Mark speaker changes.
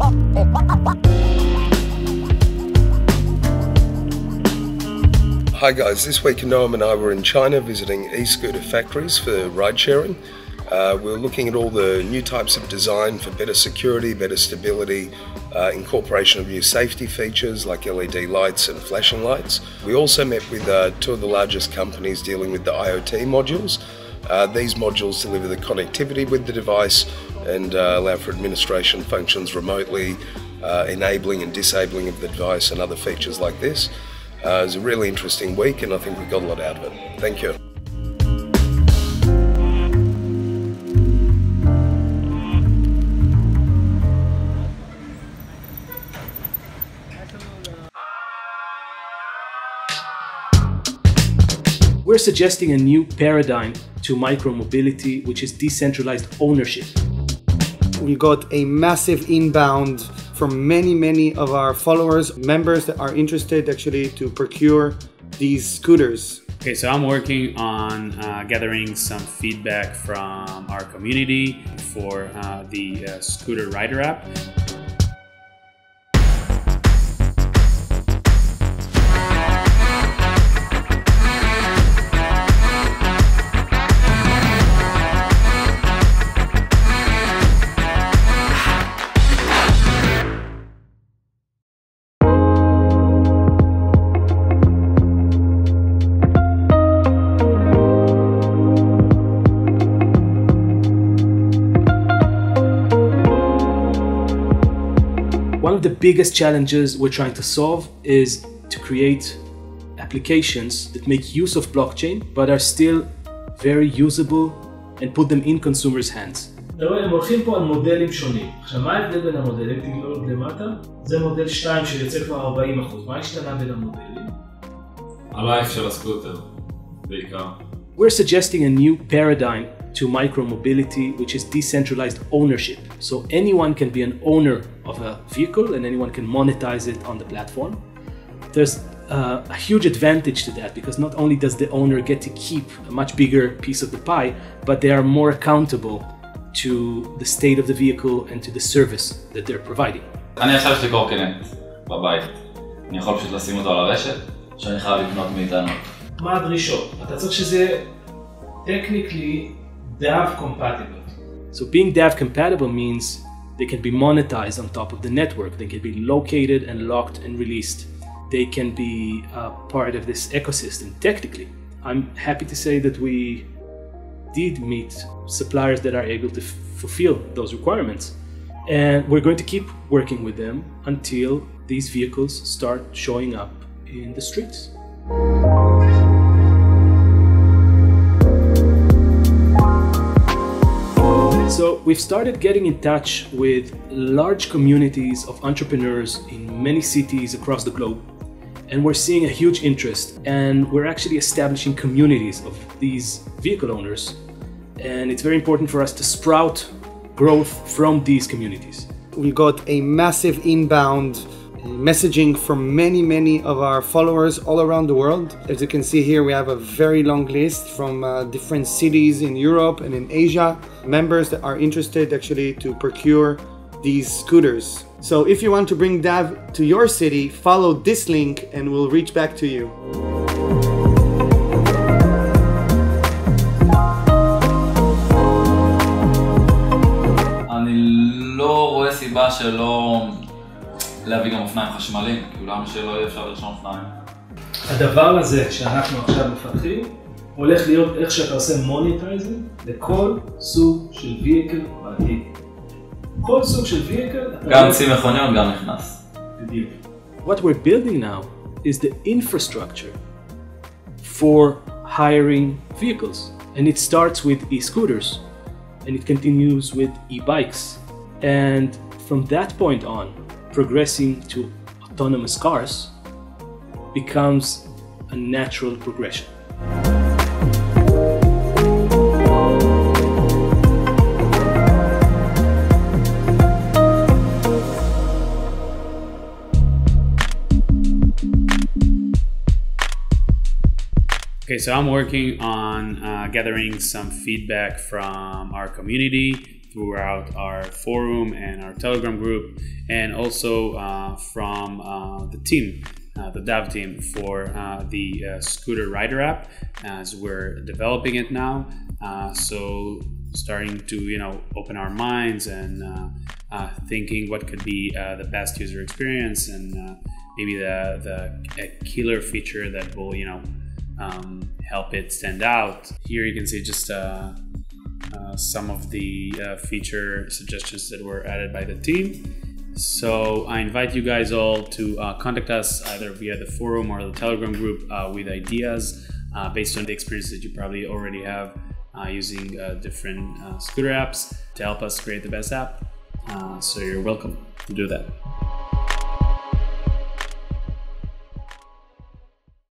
Speaker 1: Hi guys, this week Noam and I were in China visiting e-scooter factories for ride sharing. We're looking at all the new types of design for better security, better stability, incorporation of new safety features like LED lights and flashing lights. We also met with two of the largest companies dealing with the IoT modules. These modules deliver the connectivity with the device and allow for administration functions remotely, enabling and disabling of the device and other features like this. It was a really interesting week and I think we got a lot out of it. Thank you.
Speaker 2: We're suggesting a new paradigm to micromobility, which is decentralized ownership.
Speaker 3: We got a massive inbound from many of our followers, members that are interested actually to procure these scooters.
Speaker 4: Okay, so I'm working on gathering some feedback from our community for the Scooter Rider app.
Speaker 2: One of the biggest challenges we're trying to solve is to create applications that make use of blockchain but are still very usable and put them in consumers' hands.
Speaker 5: אתה רואה, הם הולכים פה על מודלים שונים. עכשיו, מה ההבדל בין המודלים? תגלול עוד למטה. זה מודל 2 שיוצא כבר 40%. מה השתנה בין המודלים?
Speaker 6: הלייף של הסקוטר, בעיקר.
Speaker 2: We're suggesting a new paradigm to micromobility, which is decentralized ownership. So anyone can be an owner of a vehicle and anyone can monetize it on the platform. There's a huge advantage to that because not only does the owner get to keep a much bigger piece of the pie, but they are more accountable to the state of the vehicle and to the service that they're providing.
Speaker 6: אני עכשיו יש לי קורקינט בבית. אני יכול פשוט לשים אותו על הרשת, שאני חייב לקנות מאיתנו.
Speaker 5: מה הדרישות? אתה צריך שזה technically DAV compatible.
Speaker 2: So being DAV compatible means they can be monetized on top of the network. They can be located and locked and released. They can be part of this ecosystem technically. I'm happy to say that we did meet suppliers that are able to fulfill those requirements. And we're going to keep working with them until these vehicles start showing up in the streets. So we've started getting in touch with large communities of entrepreneurs in many cities across the globe. And we're seeing a huge interest, and we're actually establishing communities of these vehicle owners. And it's very important for us to sprout growth from these communities.
Speaker 3: We got a massive inbound messaging from many of our followers all around the world. As you can see here, we have a very long list from different cities in Europe and in Asia. Members that are interested actually to procure these scooters. So if you want to bring DAV to your city, follow this link and we'll reach back to you.
Speaker 6: אני לא רואה סיבה שלא להביא גם אופניים חשמליים, כי למה שלא יהיה אפשר לרשום אופניים.
Speaker 5: הדבר הזה שאנחנו עכשיו מפתחים הולך להיות איך שאתה עושה מוניטייזינג לכל סוג של וייקל בעתיד. כל סוג של וייקל...
Speaker 6: גם צי מכוניות גם נכנס.
Speaker 5: בדיוק.
Speaker 2: What we're building now is the infrastructure for hiring vehicles. And it starts with e-scooters and it continues with e-bikes. And from that point on, progressing to autonomous cars becomes a natural progression.
Speaker 4: Okay, so I'm working on gathering some feedback from our community throughout our forum and our Telegram group, and also from the team, the DAV team, for the scooter rider app, as we're developing it now. So starting to open our minds and thinking what could be the best user experience, and maybe a killer feature that will help it stand out. Here you can see just some of the feature suggestions that were added by the team. So I invite you guys all to contact us either via the forum or the Telegram group with ideas based on the experience that you probably already have using different scooter apps to help us create the best app. So you're welcome to do that.